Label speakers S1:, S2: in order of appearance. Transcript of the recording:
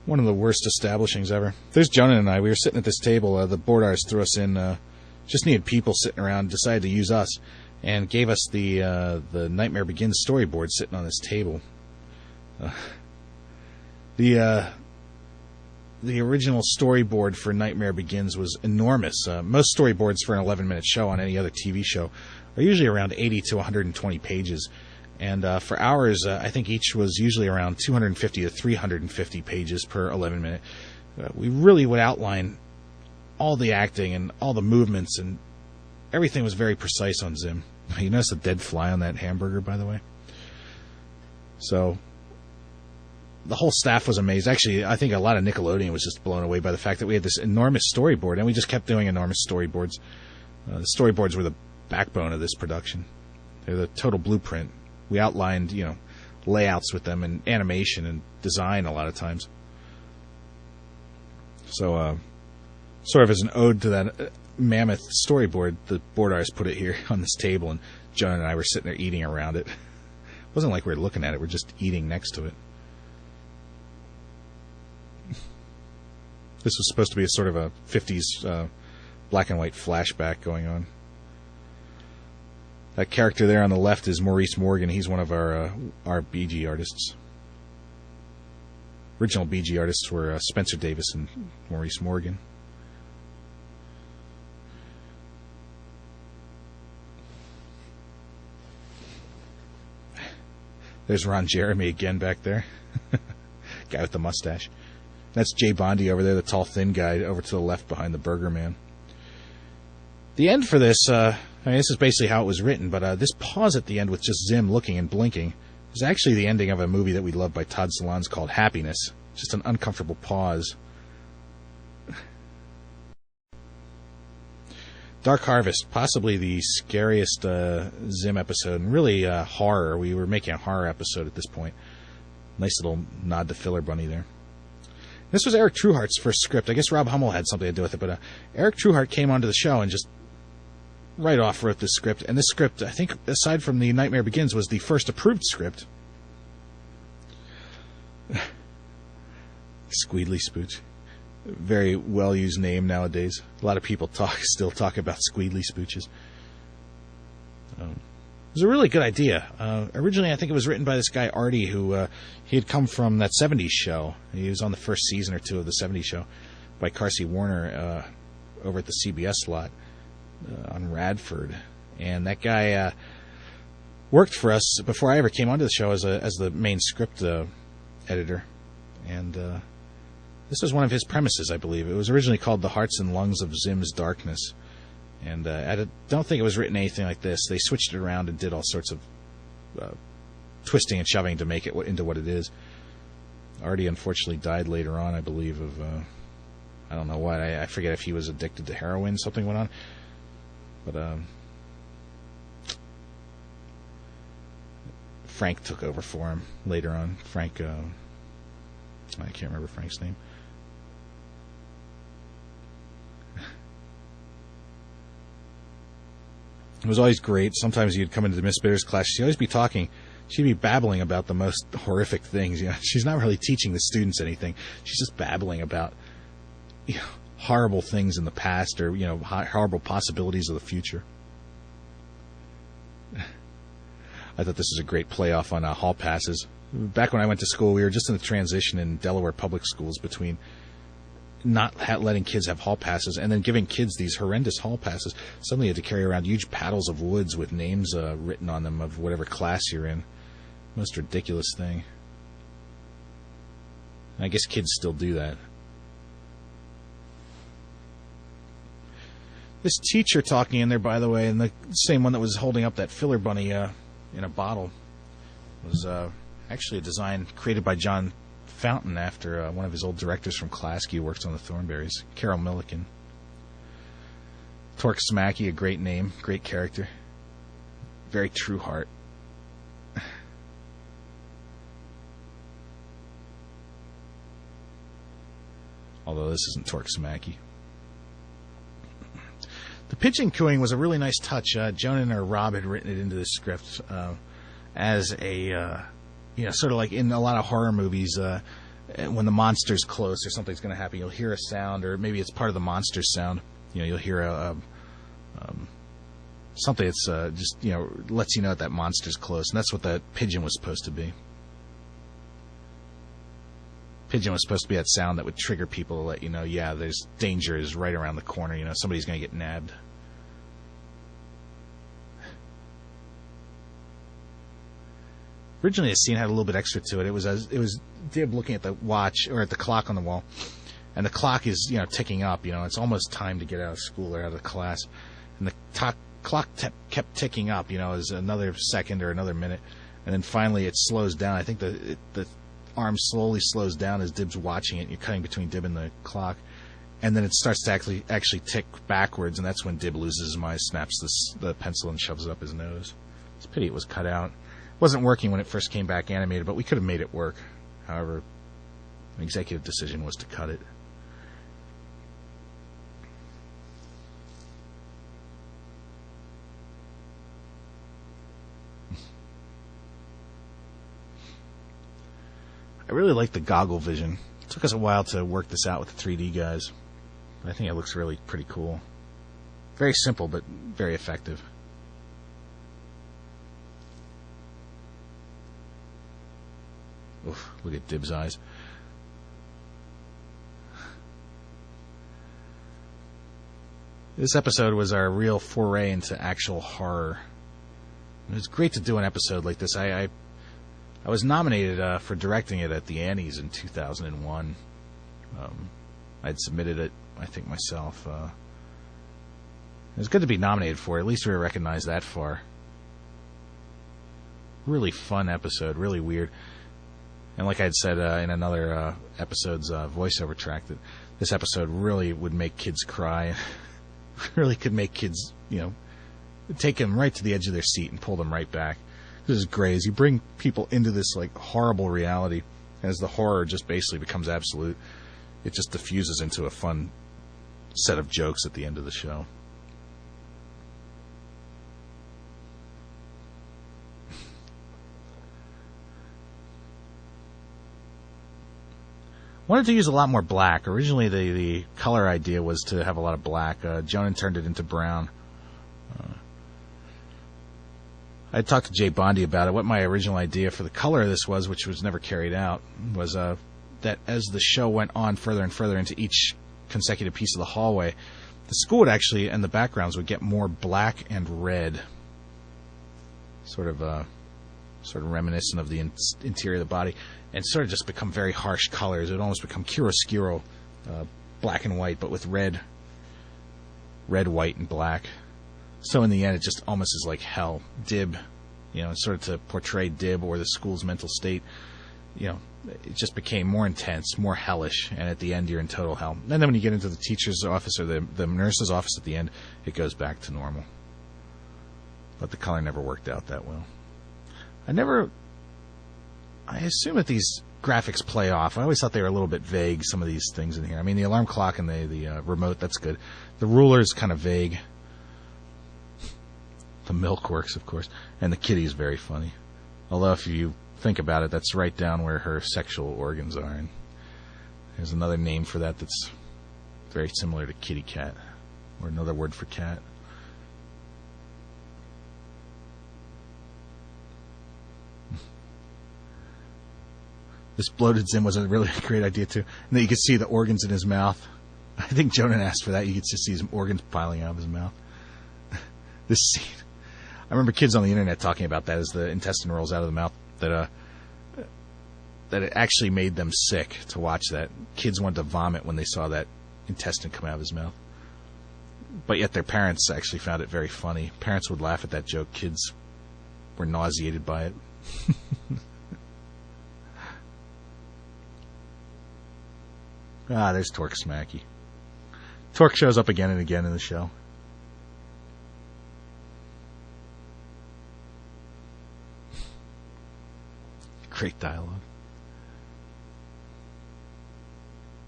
S1: One of the worst establishings ever. There's Jonah and I. We were sitting at this table. The board artist threw us in. Just needed people sitting around. Decided to use us, and gave us the Nightmare Begins storyboard sitting on this table. The original storyboard for Nightmare Begins was enormous. Most storyboards for an 11-minute show on any other TV show are usually around 80 to 120 pages. And for ours, I think each was usually around 250 to 350 pages per 11-minute. We really would outline all the acting and all the movements, and everything was very precise on Zim. You notice a dead fly on that hamburger, by the way? So the whole staff was amazed. Actually, I think a lot of Nickelodeon was just blown away by the fact that we had this enormous storyboard, and we just kept doing enormous storyboards. The storyboards were the backbone of this production. They're the total blueprint. We outlined, layouts with them, and animation and design a lot of times. So, sort of as an ode to that mammoth storyboard, the board artist put it here on this table, and Jonah and I were sitting there eating around it. It wasn't like we were looking at it, we're just eating next to it. This was supposed to be a sort of a 50s black and white flashback going on. That character there on the left is Maurice Morgan. He's one of our BG artists. Original BG artists were Spencer Davis and Maurice Morgan. There's Ron Jeremy again back there. Guy with the mustache. That's Jay Bondi over there, the tall, thin guy over to the left behind the Burger Man. The end for this, this is basically how it was written, but this pause at the end with just Zim looking and blinking is actually the ending of a movie that we love by Todd Solondz called Happiness. Just an uncomfortable pause. Dark Harvest, possibly the scariest Zim episode, and really horror. We were making a horror episode at this point. Nice little nod to Filler Bunny there. This was Eric Trueheart's first script. I guess Rob Hummel had something to do with it, but Eric Trueheart came onto the show and just right off wrote this script. And this script, I think, aside from The Nightmare Begins, was the first approved script. Squeedly Spooch. Very well-used name nowadays. A lot of people still talk about Squeedly Spooches. It was a really good idea. Originally, I think it was written by this guy, Artie, who he had come from that 70s show. He was on the first season or two of the 70s show by Carsey Warner over at the CBS lot on Radford. And that guy worked for us before I ever came onto the show as the main script editor. And this was one of his premises, I believe. It was originally called The Hearts and Lungs of Zim's Darkness. And I don't think it was written anything like this. They switched it around and did all sorts of twisting and shoving to make it into what it is. Artie unfortunately died later on, I believe, of I don't know what. I forget if he was addicted to heroin, something went on. But Frank took over for him later on. Frank, I can't remember Frank's name. It was always great. Sometimes you'd come into Miss Bitter's class. She'd always be talking. She'd be babbling about the most horrific things. She's not really teaching the students anything. She's just babbling about horrible things in the past or horrible possibilities of the future. I thought this was a great playoff on hall passes. Back when I went to school, we were just in the transition in Delaware public schools between not letting kids have hall passes and then giving kids these horrendous hall passes. Suddenly you had to carry around huge paddles of woods with names written on them of whatever class you're in. Most ridiculous thing. I guess kids still do that. This teacher talking in there, by the way, and the same one that was holding up that Filler Bunny in a bottle, was actually a design created by John Fountain after one of his old directors from Klasky who works on the Thornberrys, Carol Milliken. Torque Smacky, a great name, great character. Very true heart. Although this isn't Torque Smacky. The pigeon cooing was a really nice touch. Jonah or Rob had written it into the script as a, sort of like in a lot of horror movies, when the monster's close or something's going to happen, you'll hear a sound, or maybe it's part of the monster's sound. You'll hear something that's just lets you know that monster's close, and that's what that pigeon was supposed to be. Pigeon was supposed to be that sound that would trigger people to let you know, yeah, there's danger is right around the corner. Somebody's going to get nabbed. Originally, the scene had a little bit extra to it. It was Dib looking at the watch, or at the clock on the wall, and the clock is ticking up. It's almost time to get out of school or out of class, and the clock kept ticking up. As another second or another minute, and then finally it slows down. I think the arm slowly slows down as Dib's watching it. And you're cutting between Dib and the clock, and then it starts to actually tick backwards, and that's when Dib loses his mind, snaps the pencil, and shoves it up his nose. It's a pity it was cut out. Wasn't working when it first came back animated, but we could have made it work. However, the executive decision was to cut it. I really like the goggle vision. It took us a while to work this out with the 3D guys, but I think it looks really pretty cool. Very simple, but very effective. Oof, look at Dib's eyes. This episode was our real foray into actual horror. It was great to do an episode like this. I was nominated for directing it at the Annies in 2001. I'd submitted it, I think, myself. It was good to be nominated for it. At least we were recognized that far. Really fun episode, really weird. And like I had said in another episode's voiceover track, that this episode really would make kids cry. Really could make kids, take them right to the edge of their seat and pull them right back. This is great. As you bring people into this horrible reality, as the horror just basically becomes absolute, it just diffuses into a fun set of jokes at the end of the show. Wanted to use a lot more black. Originally, the color idea was to have a lot of black. Jonan turned it into brown. I talked to Jay Bondi about it. What my original idea for the color of this was, which was never carried out, was that as the show went on further and further into each consecutive piece of the hallway, the school would actually, and the backgrounds would get more black and red. Sort of reminiscent of the interior of the body, and sort of just become very harsh colors. It would almost become chiaroscuro, black and white, but with red, white, and black. So in the end, it just almost is like hell. Dib, sort of to portray Dib or the school's mental state, it just became more intense, more hellish, and at the end, you're in total hell. And then when you get into the teacher's office or the nurse's office at the end, it goes back to normal. But the color never worked out that well. I assume that these graphics play off. I always thought they were a little bit vague, some of these things in here. I mean, the alarm clock and the remote, that's good. The ruler is kind of vague. The milk works, of course. And the kitty is very funny. Although, if you think about it, that's right down where her sexual organs are. And there's another name for that that's very similar to kitty cat, or another word for cat. This bloated Zim was a really great idea, too. And then you could see the organs in his mouth. I think Jonan asked for that. You could just see his organs piling out of his mouth. This scene. I remember kids on the internet talking about that as the intestine rolls out of the mouth, that it actually made them sick to watch that. Kids wanted to vomit when they saw that intestine come out of his mouth. But yet their parents actually found it very funny. Parents would laugh at that joke. Kids were nauseated by it. There's Torque Smacky. Torque shows up again and again in the show. Great dialogue.